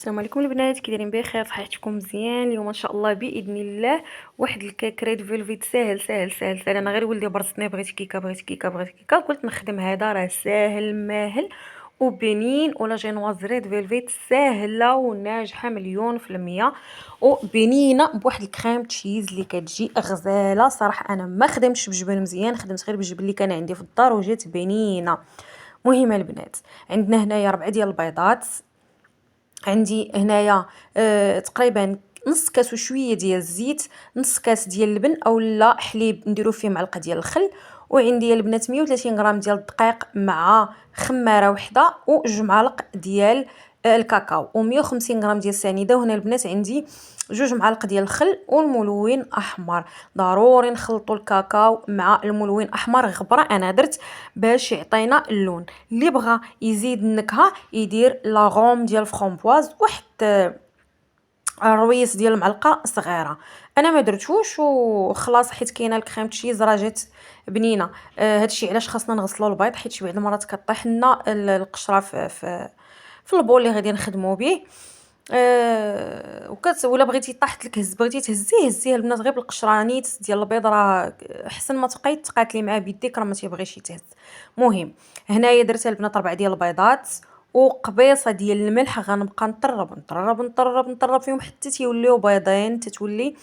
السلام عليكم البنات، كي دايرين بخير؟ صحيحتكم مزيان؟ اليوم ان شاء الله باذن الله واحد الكيك ريد فيلفيت ساهل ساهل ساهل ساهل. انا غير ولدي برزتني بغيت كيكه بغيت كيكه بغيت كيكه، قلت نخدم هذا راه ساهل ماهل وبنين. ولا جينواز ريد فيلفيت ساهله وناجحه مليون في المية وبنينه بواحد الكريم تشيز اللي كتجي غزاله. صراحه انا ما خدمتش بجبن مزيان، خدمت غير بالجبن اللي كان عندي في الدار وجات بنينه. مهمه البنات، عندنا هنايا 4 ديال البيضات، عندي هنايا تقريبا نص كاس وشويه ديال الزيت، نص كاس ديال اللبن او لا حليب نديرو فيه معلقه ديال الخل، وعندي البنات 130 غرام ديال الدقيق مع خماره وحده وجوج معالق ديال الكاكاو و150 غرام ديال السنيده. وهنا البنات عندي جوج معالق ديال الخل والملون احمر. ضروري نخلطوا الكاكاو مع الملون احمر غبره انا درت باش يعطينا اللون. اللي بغى يزيد النكهه يدير لاغوم ديال الفرامبواز واحد الرويس ديال المعلقه صغيره. انا ما درتوش وخلاص حيت كاينه الكريم تشيز راه جات بنينه. هادشي علاش خاصنا نغسلوا البيض، حيت شي بعض المرات كطيح لنا القشره في البول اللي غادي نخدموا به. ولا بغيتي طاحت لك بغيتي هزيه البنات غير بالقشره نيت ديال البيض، راه احسن ما تبقاي تقاتلي معاه بيديك، راه ما تيبغيش يتهز. مهم هنايا درت البنات 4 ديال البيضات وقبيصه ديال الملح، غنبقى نطرب نطرب نطرب نطرب فيهم حتى تيوليو بيضين، تتولي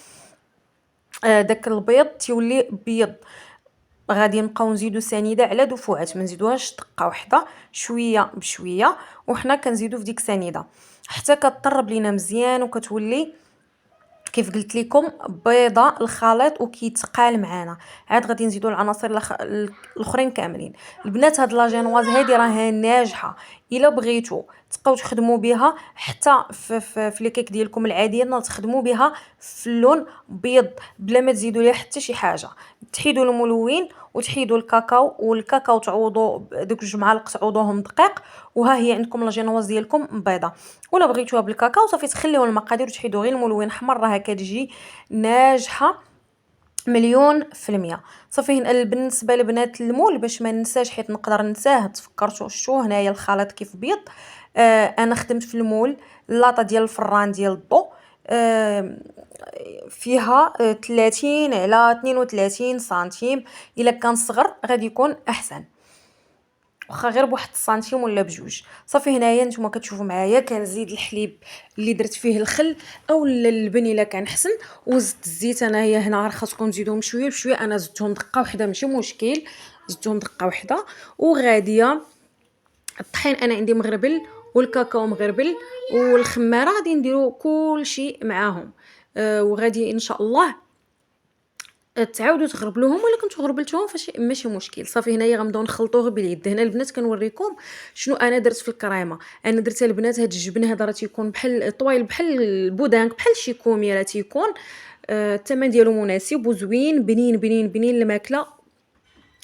داك البيض تيولي بيض. غادي نبقاو نزيدو سنيده على دفعات، ما نزيدوهاش دقه واحده، شويه بشويه وحنا كنزيدو في ديك السنيده حتى كطرب لينا مزيان وكتولي كيف قلت لكم بيضه الخليط وكيتقال معانا. عاد غادي نزيدوا العناصر الاخرين كاملين. البنات هاد لاجينواز هادي راها ناجحه، الا بغيتو تبقاو تخدموا بها حتى في لي كيك ديالكم العاديه، تخدموا بها في اللون بيض بلا ما تزيدوا ليها حتى شي حاجه. تحيدوا الملون وتحيدوا الكاكاو، والكاكاو تعوضوا دوك جوج معالق تعوضوهم دقيق، وها هي عندكم لاجينواز ديالكم بيضه. ولا بغيتوها بالكاكاو صافي تخليو المقادير وتحيدوا غير الملون احمر، راه كتجي ناجحه مليون في المية. صافي بالنسبه لبنات المول باش ما ننساش حيت نقدر ننساه، تفكرتوا شو هنايا الخليط كيف بيض. انا خدمت في المول لاطه ديال الفران ديال الضو، فيها 30 على 32 سنتيم، الا كان صغر غادي يكون احسن، واخا غير بواحد السنتيم ولا بجوج. صافي هنايا نتوما كتشوفوا معايا كنزيد الحليب اللي درت فيه الخل او اللبن الا كان حسن، وزدت الزيت انايا هنا راه خاصكم تزيدوهم شويه بشويه، انا زدتهم دقه واحده ماشي مشكل، زدتهم دقه واحده. وغاديه الطحين انا عندي مغربل والكاكاو مغربل والخماره غادي نديرو كلشي معاهم. وغادي ان شاء الله تعاودوا تغربلوهم، ولا كنتو غربلتوهم فاش ماشي مشكل. صافي هنايا غنبداو نخلطوه باليد. هنا البنات كنوريكم شنو انا درت في الكريمه. انا درت البنات هاد الجبن هذا راه تيكون بحال طويل بحال البودانك بحال شي كومي، راه تيكون الثمن ديالو مناسب وزوين بنين بنين بنين الماكله.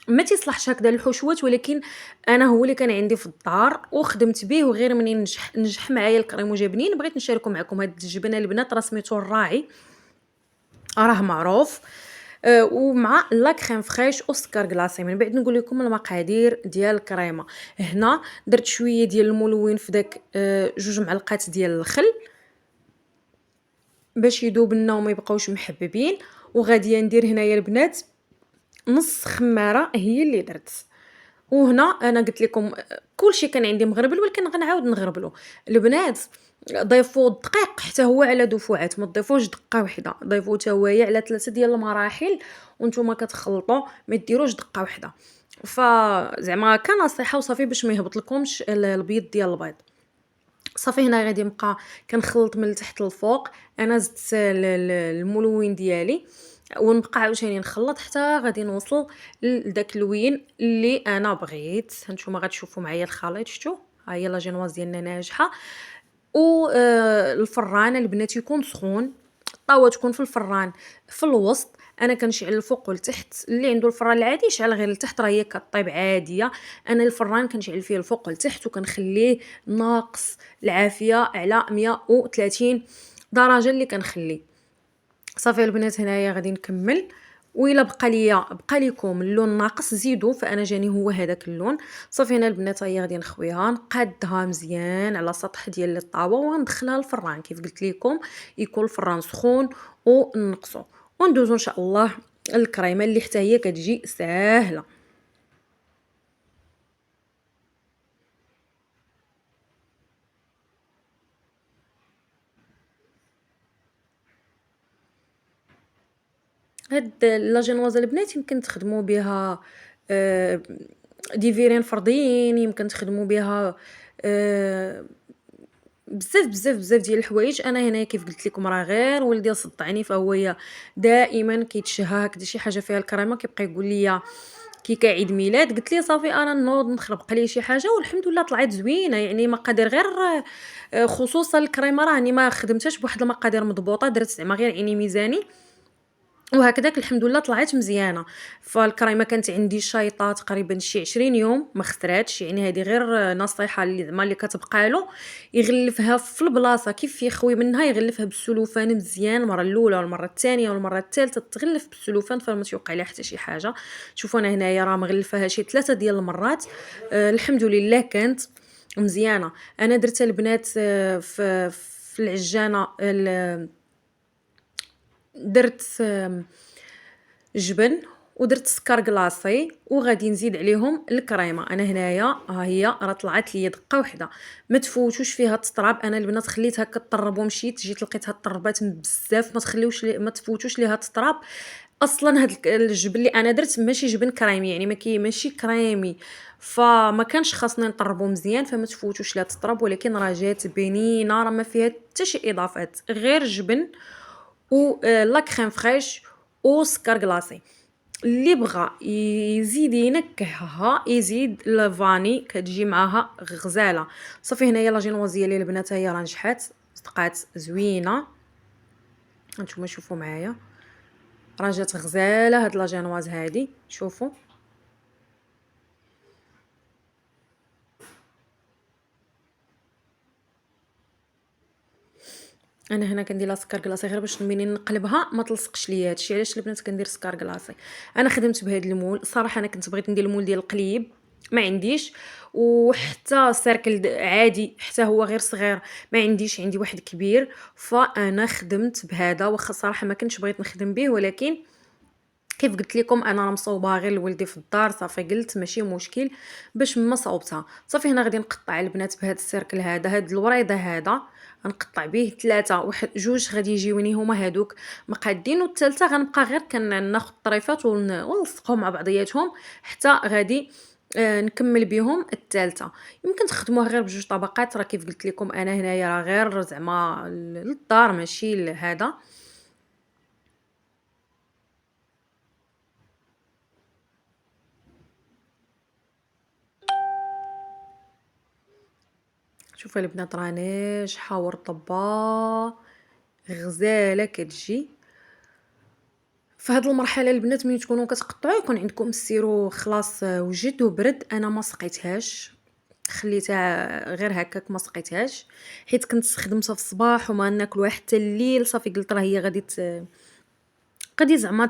ما تيصلحش هكذا الحشوات، ولكن انا هو اللي كان عندي في الدار وخدمت به، وغير منين نجح معايا الكريم وجا بنين بغيت نشاركو معكم. هاد الجبنه البنات راه سميتو الراعي، راه معروف. ومع لا كريم فريش والسكر كلاصي. من بعد نقول لكم المقادير ديال الكريمه. هنا درت شويه ديال الملون في داك جوج معلقات ديال الخل باش يذوب لنا وما يبقاوش محببين. وغاديه ندير هنايا البنات نص خماره هي اللي درت. وهنا انا قلت لكم كلشي كان عندي مغربل، ولكن غنعاود نغربلو. البنات ضيفوا الدقيق حتى هو على دفعات، ما تضيفوش دقه واحده، ضيفوا حتى هو على 3 ديال المراحل وانتم كتخلطوا، ما ديروش دقه واحده. فزعما كنصيحه وصافي باش ما يهبط لكمش البيض ديال البيض. صافي هنا غادي نبقى كنخلط من التحت للفوق. انا زدت الملون ديالي ونبقى عاوتاني نخلط حتى غادي نوصل لداك اللوين اللي انا بغيت. هانتوما غتشوفوا معايا الخليط، شفتوا ها هي لا جينواز ديالنا ناجحه. الفران البنات يكون سخون، الطاوه تكون في الفران في الوسط. انا كنشعل الفوق والتحت، اللي عنده الفران العادي يشعل غير التحت راه هي كطيب عاديه. انا الفران كنشعل فيه الفوق والتحت وكنخليه ناقص العافيه على 130 درجه اللي كنخليه. صافي البنات هنايا غادي نكمل وإلا بقى ليكم اللون ناقص زيدوا، فأنا جاني هو هذاك اللون. صافي هنا البنات هي غادي نخويها نقادها مزيان على سطح ديال الطاوة وندخلها للفران كيف قلت لكم، يكون الفران سخون ونقصو وندوزو ان شاء الله الكريمه اللي حتى هي كتجي ساهله. هاد لا جينواز البنات يمكن تخدموا بها آه، ديفيرين فرديين، يمكن تخدموا بها آه، بزاف ديال الحوايج. انا هنا كيف قلت لكم راه غير ولدي صدعني، فهو دائما كيتشهى هكذا شي حاجه فيها الكريمه كيبقى يقول لي كي كيعيد ميلاد. قلت ليه صافي انا نوض نخربق ليه شي حاجه، والحمد لله طلعت زوينه. يعني مقادير غير خصوصا الكريمه راني ما خدمتهاش بواحد المقادير مضبوطه، درت زعما غير عيني ميزاني وهكذاك الحمد لله طلعت مزيانه. فالكريمه كانت عندي شايطه تقريبا شي 20 يوم ما خسراتش. يعني هذه غير نصيحه اللي زعما اللي كتبقى له، يغلفها في البلاصه كيف يخوي منها، يغلفها بالسلوفان مزيان المره الاولى والمره الثانيه والمره الثالثه تغلف بالسلوفان فما توقع لها حتى شي حاجه. شوفوا انا هنايا راه مغلفاها شي 3 ديال المرات. الحمد لله كانت مزيانه. انا درت البنات في العجانه درت جبن ودرت سكر كلاصي وغادي نزيد عليهم الكريمه. انا هنايا ها هي راه طلعت لي دقه واحده. ما تفوتوش فيها التطراب. انا البنات خليتها كطرب ومشيت جيت لقيتها طربات بزاف. ما تفوتوش ليها التطراب. اصلا هاد الجبن اللي انا درت ماشي جبن كريمي، يعني ماشي كريمي، فما كانش خاصنا نطربو مزيان، فما تفوتوش ليها التطراب. ولكن راه جات بنينه، راه ما فيها حتى شي اضافات غير جبن و لا كريم فريش وسكر كلاصي. اللي بغى يزيد ينكهها يزيد الفاني كتجي معاها غزاله. صافي هنايا لا جينوازيه اللي البنات هي راه نجحات صدقات زوينه. هانتوما شوفوا معايا راه جات غزاله هاد لا جينواز هادي. شوفوا انا هنا كندير لها سكر كلاصي غير باش ملي نقلبها ما تلصقش ليا. هادشي علاش البنات كندير سكر كلاصي. انا خدمت بهذا المول صراحه. انا كنت بغيت ندير المول ديال القليب ما عنديش، وحتى سيركل عادي حتى هو غير صغير ما عنديش، عندي واحد كبير. فانا خدمت بهذا واخا صراحه ما كنتش بغيت نخدم به، ولكن كيف قلت لكم انا راه مصوبها غير لولدي في الدار. صافي قلت ماشي مشكل باش ما صوبتها. صافي هنا غادي نقطع البنات بهذا السيركل هذا، هاد الوريضه هذا غنقطع به 3 واحد جوج غادي يجيوني هما هادوك مقادين، والثالثه غنبقى غير كناخذ الطريفات ونلصقهم مع بعضياتهم حتى غادي نكمل بهم الثالثه. يمكن تخدموها غير بجوج طبقات. راه كيف قلت لكم انا هنايا راه غير زعما للدار ماشي لهذا. شوفوا البنات راه ناجحه ورطبه غزاله كتجي. في هاد المرحله البنات ملي تكونوا كتقطعوا يكون عندكم السيرو خلاص وجد وبرد. انا ما سقيتهاش، خليتها غير هكاك ما سقيتهاش حيت كنت خدمتها في الصباح وما ناكلوها حتى الليل. صافي قلت راه هي غادي زعما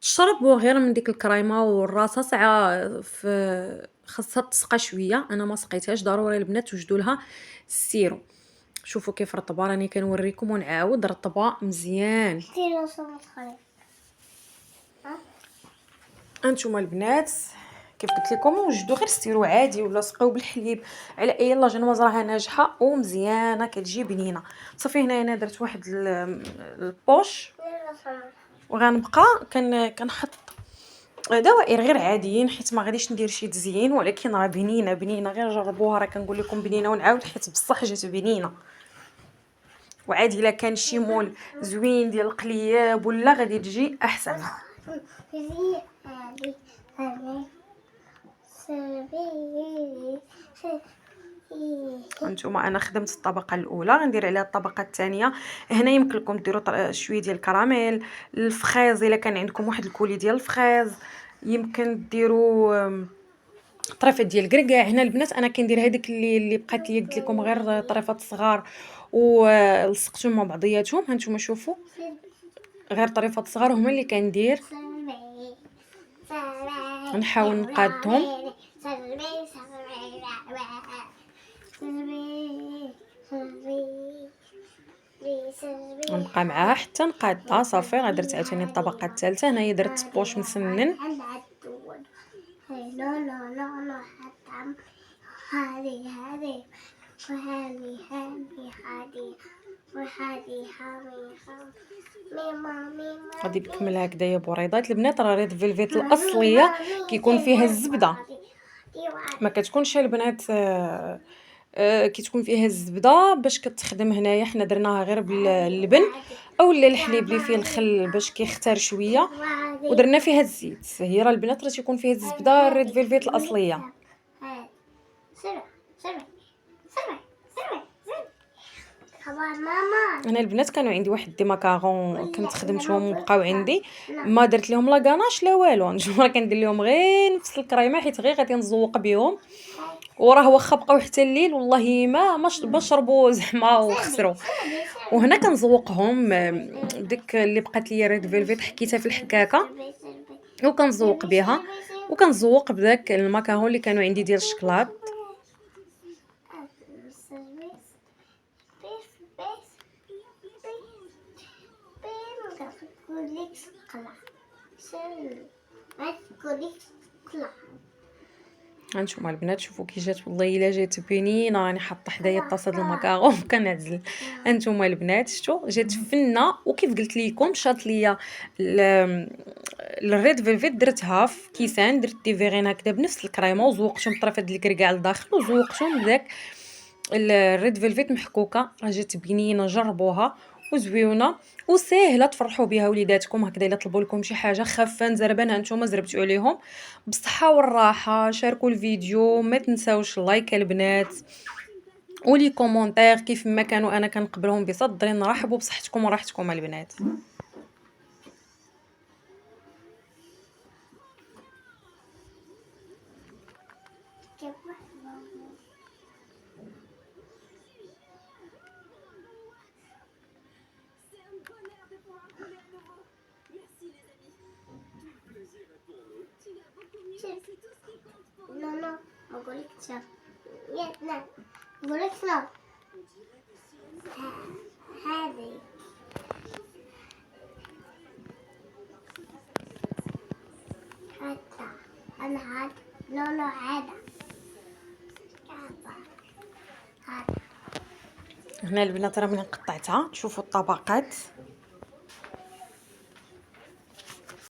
تشرب غير من ديك الكريمه والراسه ساعه في خاصها تسقى شويه. انا ما سقيتهاش. ضروري البنات توجدوا لها السيرو. شوفوا كيف رطبه راني كنوريكم ونعاود رطبه مزيان. ديروا صوت خايف. انتم البنات كيف قلت لكم وجدوا غير السيرو عادي ولا سقيو بالحليب على اي لا جنواز راها ناجحه ومزيانه كتجي بنينه. صافي هنا انا درت واحد البوش ديروا صوت. وغنبقى كنحط دوائر غير عاديين حيت ما غاديش ندير شي تزيين، ولكن راه بنينه غير جربوها. راه كنقول لكم بنينه ونعاود حيت بصح جات بنينه. وعادي الا كان شي مول زوين ديال القلياب ولا غادي تجي احسن. هانتوما انا خدمت الطبقه الاولى غندير عليها الطبقه الثانيه. هنا يمكن لكم ديروا شويه ديال الكراميل الفخيز الا كان عندكم واحد الكولي ديال الفخيز. يمكن ديروا طريفه ديال الكركاع. هنا البنات انا كندير هذيك اللي بقات لي قلت لكم غير طريفات صغار ولصقتهم مع بعضياتهم. هانتوما شوفوا غير طريفات صغار هما اللي كندير. نحاول نقادهم ونبقى معاها حتى نقادها. صافي راه درت عاوتاني الطبقه الثالثه. هنايا درت بوش مسنن. غادي نكمل هكذايا بوريضات البنات. راه ريد فيلفيت الاصليه كيكون فيها الزبده، ما كتكونش البنات كي تكون فيها الزبده باش كتخدم. هنايا حنا درناها غير باللبن اولا الحليب اللي فيه الخل باش كيختار شويه، ودرنا فيها الزيت. هي راه البنات راه تيكون فيها الزبده الريد فيلفيت الاصليه. انا البنات كانوا عندي واحد دي ماكارون كنت خدمتهم وبقاو عندي، ما درت لهم لا غاناش لا والو. نجم راه كندير لهم غير نفس الكريمه حيت غير غادي نزوق بهم. وراه واخا بقاو حتى الليل والله ما شربوا زعما وخسروا. وهنا كنزوقهم ديك اللي بقات لي ريد فيلفيت حكيتها في الحكاكه وكنزوق بها، وكنزوق بداك الماكارون اللي كانوا عندي ديال الشكلاط. هانتوما البنات شوفوا كي جات، والله الا جات بنينه. راني حاطه حدايا طاسه الماكارون كنعزل. هانتوما البنات شفتوا جات فنه. وكيف قلت لكم شات ليا الريد فيلفيت درتها في كيسان، درت دي فيغين هكذا بنفس الكريمه وزوقتهم بطريفه ديال الكركاع لداخل وزوقتهم بداك الريد فيلفيت محكوكه. راه جات بنينه، جربوها وزويونه وسهله تفرحوا بها وليداتكم. هكذا الا طلبوا لكم شي حاجه خافه نزربانه نتوما زربتوا عليهم بالصحه والراحه. شاركوا الفيديو، ما تنساوش لايك البنات ولي كومونتير كيف ما كانوا انا كنقبلهم بصدر نرحبوا بصحتكم وراحتكم البنات. Non, نقولك شاف. لا نقولك لا. هذه حتى أنا هاد لولو هذا هنا البنات راه من قطعتها. شوفوا الطبقات